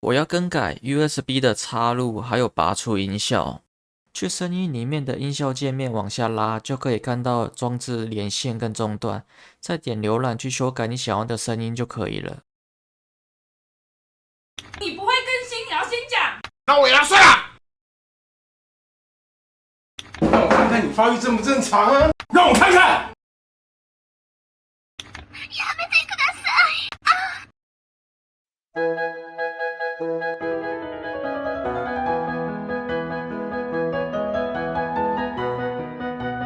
我要更改 USB 的插入，还有拔除音效。去声音里面的音效界面往下拉，就可以看到装置连线跟中断。再点浏览去修改你想要的声音就可以了。你不会更新，你要先讲。那我也要睡了。让我看看你发育正不正常啊！让我看看。